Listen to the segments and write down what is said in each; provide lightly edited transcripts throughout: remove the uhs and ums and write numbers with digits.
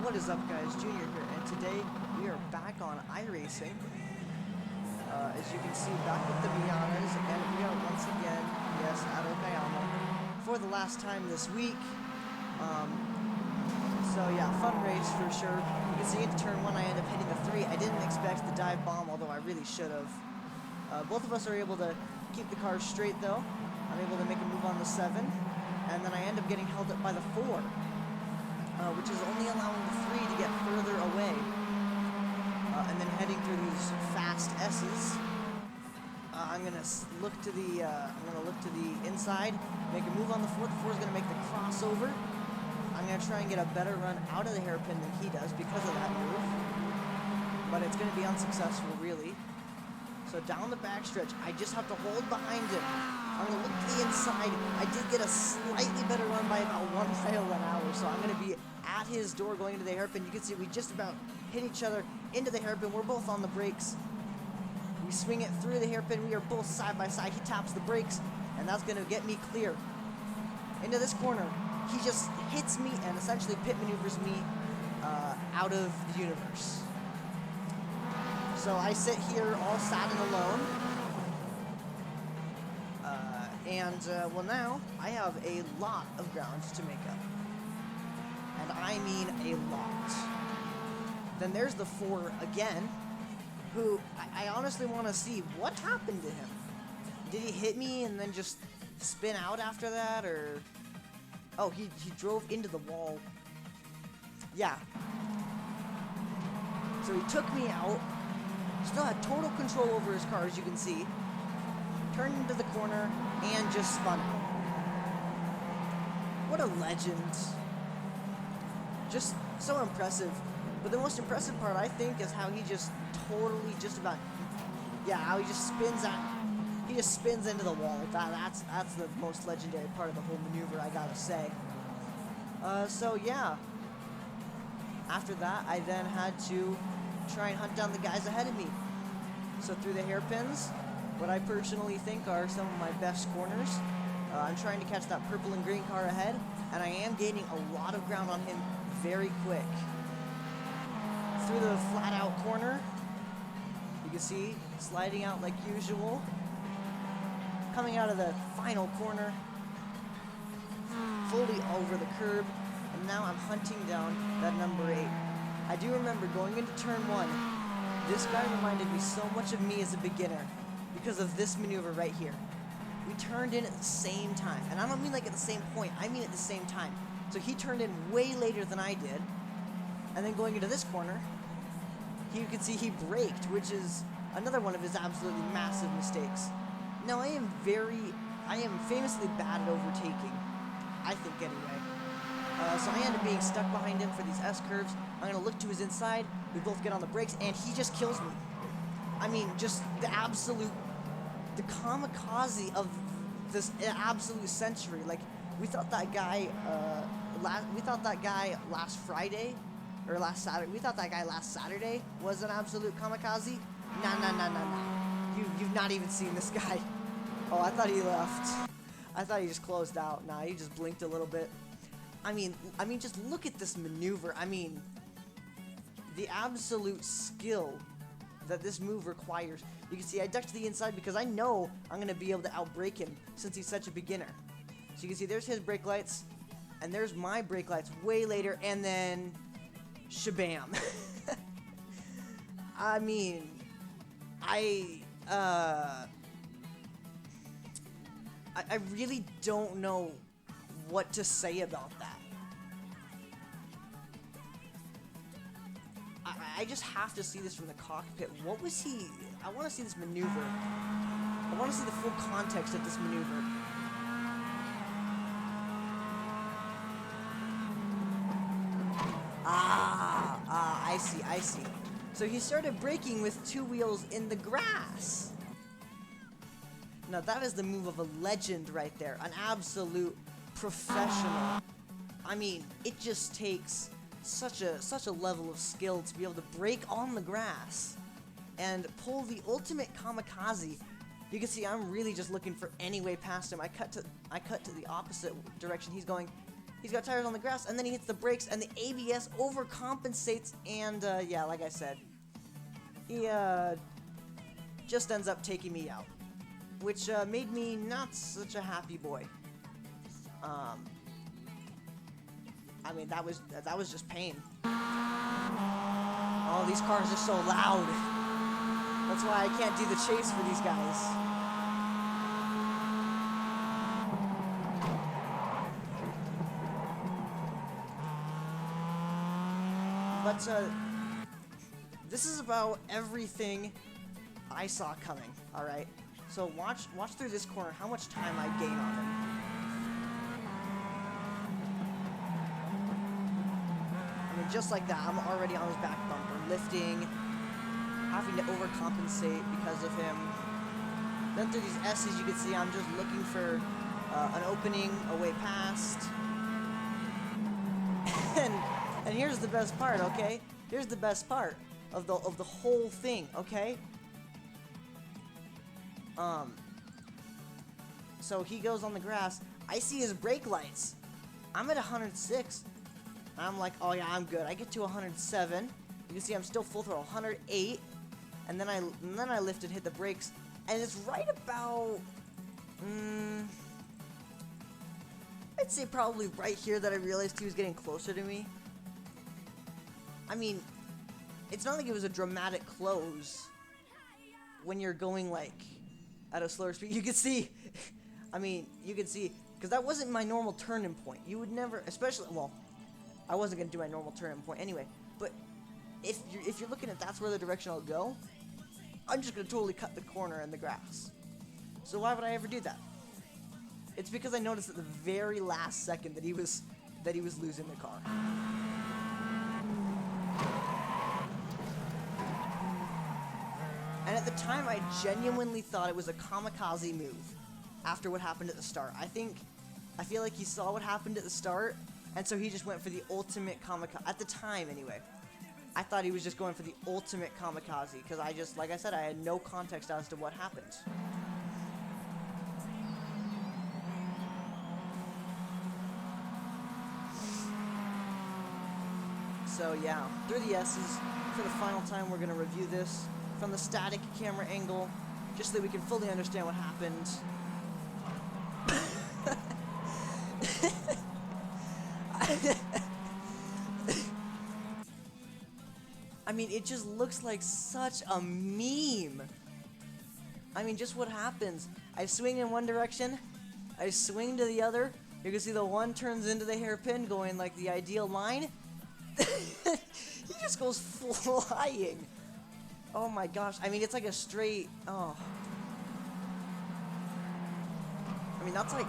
What is up, guys? Junior here, and today we are back on iRacing. As you can see, back with the Miatas, and we are once again, yes, at Okayama, for the last time this week. So yeah, fun race for sure. You can see into turn 1 I end up hitting the 3. I didn't expect the dive bomb, although I really should have. Both of us are able to keep the cars straight though. I'm able to make a move on the 7, and then I end up getting held up by the 4. Which is only allowing the 3 to get further away, and then heading through these fast S's. I'm gonna look to the inside, make a move on the 4. The 4 is gonna make the crossover. I'm gonna try and get a better run out of the hairpin than he does because of that move, but it's gonna be unsuccessful really. So down the backstretch, I just have to hold behind him. I'm going to look to the inside. I did get a slightly better run by about 1 mile an hour, so I'm going to be at his door going into the hairpin. You can see we just about hit each other into the hairpin. We're both on the brakes. We swing it through the hairpin. We are both side by side. He taps the brakes, and that's going to get me clear. Into this corner, he just hits me and essentially pit maneuvers me out of the universe. So I sit here all sad and alone. Well now, I have a lot of ground to make up. And I mean a lot. Then there's the 4 again, who I honestly want to see what happened to him. Did he hit me and then just spin out after that, or... Oh, he drove into the wall. Yeah. So he took me out. Still had total control over his car, as you can see. Turned into the corner and just spun out. What a legend. Just so impressive. But the most impressive part, I think, is how he just totally how he just spins out. He just spins into the wall. That's the most legendary part of the whole maneuver, I gotta say. So yeah. After that, I then had to try and hunt down the guys ahead of me. So through the hairpins, what I personally think are some of my best corners. I'm trying to catch that purple and green car ahead, and I am gaining a lot of ground on him very quick. Through the flat out corner, you can see sliding out like usual. Coming out of the final corner, fully over the curb, and now I'm hunting down that number 8. I do remember going into turn 1, this guy reminded me so much of me as a beginner because of this maneuver right here. We turned in at the same time, and I don't mean like at the same point, I mean at the same time. So he turned in way later than I did, and then going into this corner, you can see he braked, which is another one of his absolutely massive mistakes. Now I am famously bad at overtaking, I think anyway. So I end up being stuck behind him for these S-curves. I'm going to look to his inside. We both get on the brakes, and he just kills me. I mean, just the kamikaze of this absolute century. Like, we thought that guy last Friday, or last Saturday. We thought that guy last Saturday was an absolute kamikaze. Nah. You've not even seen this guy. Oh, I thought he left. I thought he just closed out. Nah, he just blinked a little bit. I mean, just look at this maneuver. I mean, the absolute skill that this move requires. You can see I ducked to the inside because I know I'm going to be able to outbrake him since he's such a beginner. So you can see there's his brake lights, and there's my brake lights way later, and then shabam. I mean, I really don't know what to say about that. I just have to see this from the cockpit. What was he... I want to see this maneuver. I want to see the full context of this maneuver. I see. So he started braking with 2 wheels in the grass. Now that is the move of a legend right there. An absolute professional. I mean, it just takes such a level of skill to be able to brake on the grass and pull the ultimate kamikaze. You can see I'm really just looking for any way past him. I cut to the opposite direction he's going, He's got tires on the grass, and then he hits the brakes, and the ABS overcompensates, and yeah, like I said, he just ends up taking me out, which made me not such a happy boy. I mean, that was just pain. Oh, these cars are so loud. That's why I can't do the chase for these guys. But this is about everything I saw coming. All right. So watch through this corner how much time I gain on him. I mean, just like that, I'm already on his back bumper, lifting, having to overcompensate because of him. Then through these S's, you can see I'm just looking for an opening, a way past. And here's the best part, okay? Here's the best part of the whole thing, okay? So he goes on the grass. I see his brake lights. I'm at 106. And I'm like, oh yeah, I'm good. I get to 107. You can see I'm still full throttle, 108. And then I lifted, hit the brakes, and it's right about, I'd say probably right here that I realized he was getting closer to me. I mean, it's not like it was a dramatic close when you're going like at a slower speed. You can see, I mean, you can see, because that wasn't my normal turning point. You would never, especially, well, I wasn't going to do my normal turning point anyway, but if you're looking at that's where the direction I'll go, I'm just going to totally cut the corner in the grass. So why would I ever do that? It's because I noticed at the very last second that he was losing the car. And at the time, I genuinely thought it was a kamikaze move after what happened at the start. I feel like he saw what happened at the start, and so he just went for the ultimate kamikaze. At the time, anyway. I thought he was just going for the ultimate kamikaze, because like I said, I had no context as to what happened. So yeah, through the S's, for the final time, we're going to review this from the static camera angle, just so that we can fully understand what happened. I mean, it just looks like such a meme. I mean, just what happens. I swing in one direction, I swing to the other. You can see the one turns into the hairpin, going like the ideal line. He just goes flying. Oh my gosh. I mean, it's like a straight, oh. I mean, that's like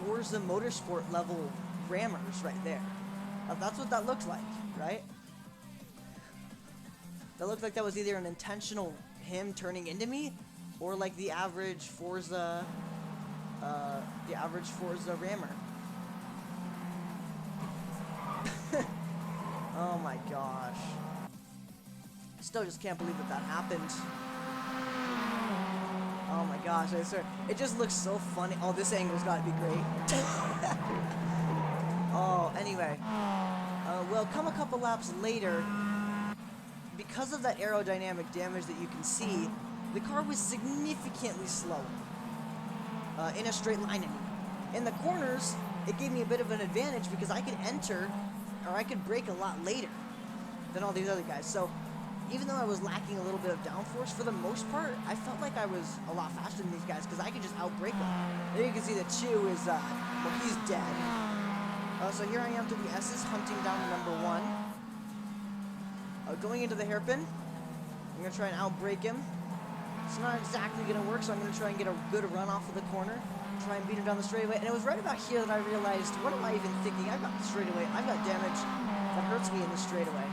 Forza Motorsport level rammers right there. That's what that looks like, right? That looked like that was either an intentional him turning into me, or like the average Forza rammer. Oh my gosh. Still just can't believe that happened. Oh my gosh, I swear. It just looks so funny. Oh, this angle's gotta be great. Oh, anyway. Well, come a couple laps later, because of that aerodynamic damage that you can see, the car was significantly slower. In a straight line anyway. In the corners, it gave me a bit of an advantage because I could enter, or I could brake a lot later than all these other guys. So, even though I was lacking a little bit of downforce, for the most part, I felt like I was a lot faster than these guys because I could just outbrake them. There you can see that Chew is, well, he's dead. So here I am to the S's, hunting down number 1. Going into the hairpin. I'm going to try and outbrake him. It's not exactly going to work, so I'm going to try and get a good run off of the corner. Try and beat him down the straightaway. And it was right about here that I realized, what am I even thinking? I've got the straightaway. I've got damage that hurts me in the straightaway.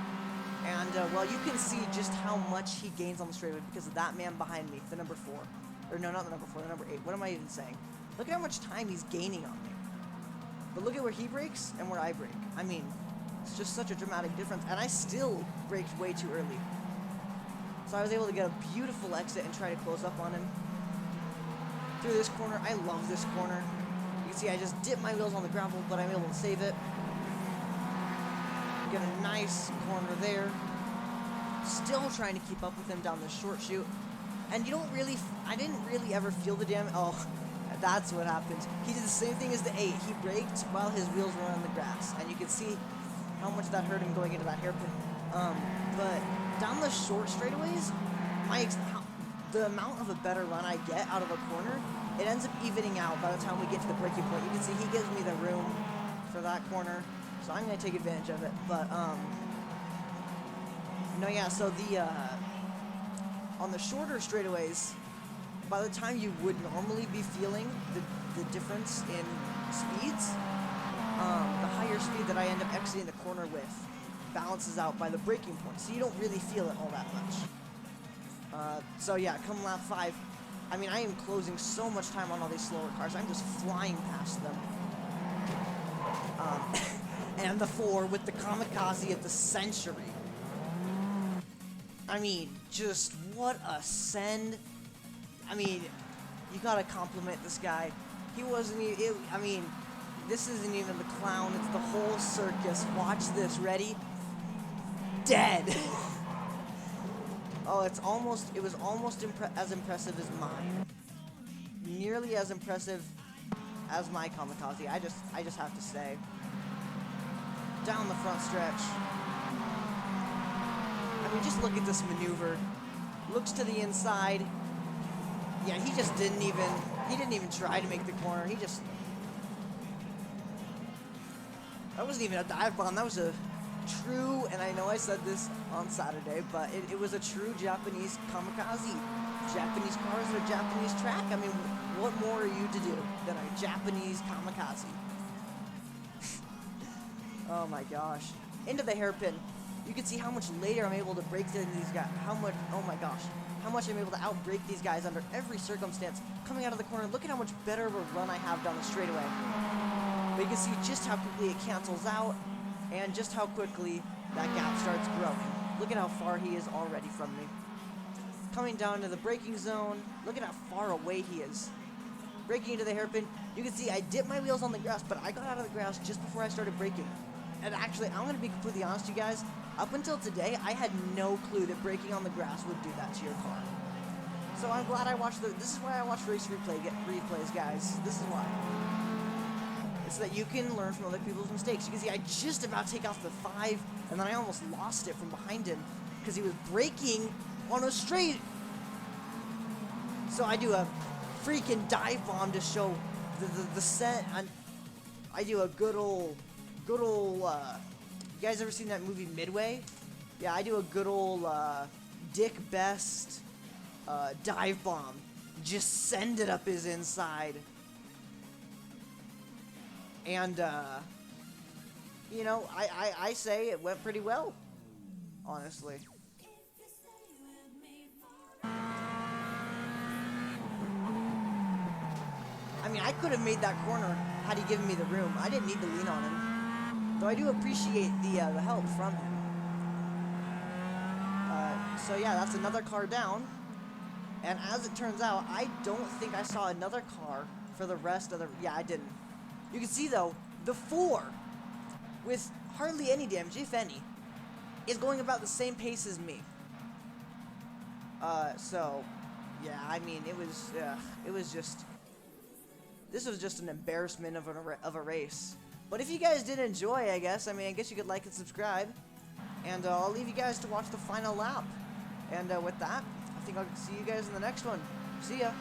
And, well, you can see just how much he gains on the straightaway because of that man behind me, the number 4. Or no, not the number 4, the number 8. What am I even saying? Look at how much time he's gaining on me. But look at where he brakes and where I brake. I mean, it's just such a dramatic difference. And I still braked way too early. So I was able to get a beautiful exit and try to close up on him. Through this corner. I love this corner. You can see I just dip my wheels on the gravel, but I'm able to save it. Get a nice corner there. Still trying to keep up with him down the short chute. And I didn't really ever feel the damage. Oh, that's what happened. He did the same thing as the 8. He braked while his wheels were on the grass. And you can see how much that hurt him going into that hairpin. But down the short straightaways, the amount of a better run I get out of a corner, it ends up evening out by the time we get to the braking point. You can see he gives me the room for that corner, so I'm going to take advantage of it. But, no, yeah, so on the shorter straightaways, by the time you would normally be feeling the difference in speeds, the higher speed that I end up exiting the corner with balances out by the braking point, so you don't really feel it all that much. So yeah, come lap 5, I mean, I am closing so much time on all these slower cars. I'm just flying past them. And the 4 with the kamikaze of the century. I mean, just what a send. I mean, you gotta compliment this guy. He wasn't even, I mean, this isn't even the clown, it's the whole circus. Watch this, ready? Dead. Oh, it was almost as impressive as mine. Nearly as impressive as my kamikaze, I just have to say. Down the front stretch. I mean, just look at this maneuver. Looks to the inside. Yeah, he didn't even try to make the corner. That wasn't even a dive bomb. That was a true, and I know I said this on Saturday, but it was a true Japanese kamikaze. Japanese cars and a Japanese track. I mean, what more are you to do than a Japanese kamikaze? Oh my gosh. Into the hairpin. You can see how much later I'm able to break these guys. Oh my gosh. How much I'm able to outbrake these guys under every circumstance. Coming out of the corner, look at how much better of a run I have down the straightaway. But you can see just how quickly it cancels out, and just how quickly that gap starts growing. Look at how far he is already from me. Coming down to the braking zone, look at how far away he is. Braking into the hairpin, you can see I dipped my wheels on the grass, but I got out of the grass just before I started braking. And actually, I'm going to be completely honest with you guys, up until today, I had no clue that braking on the grass would do that to your car. So I'm glad I watched this is why I watch race replays, guys. This is why. It's so that you can learn from other people's mistakes. You can see I just about take off the 5, and then I almost lost it from behind him because he was braking on a straight. So I do a freaking dive bomb to show the set. I do a good old, you guys ever seen that movie Midway? Yeah, I do a good old Dick Best dive bomb. Just send it up his inside. And, you know, I say it went pretty well, honestly. I mean, I could have made that corner had he given me the room. I didn't need to lean on him. Though I do appreciate the help from him. So yeah, that's another car down. And as it turns out, I don't think I saw another car for the rest of the... Yeah, I didn't. You can see, though, the 4, with hardly any damage, if any, is going about the same pace as me. So, yeah, I mean, it was just... This was just an embarrassment of a race. But if you guys did enjoy, I guess you could like and subscribe. And I'll leave you guys to watch the final lap. And with that, I think I'll see you guys in the next one. See ya.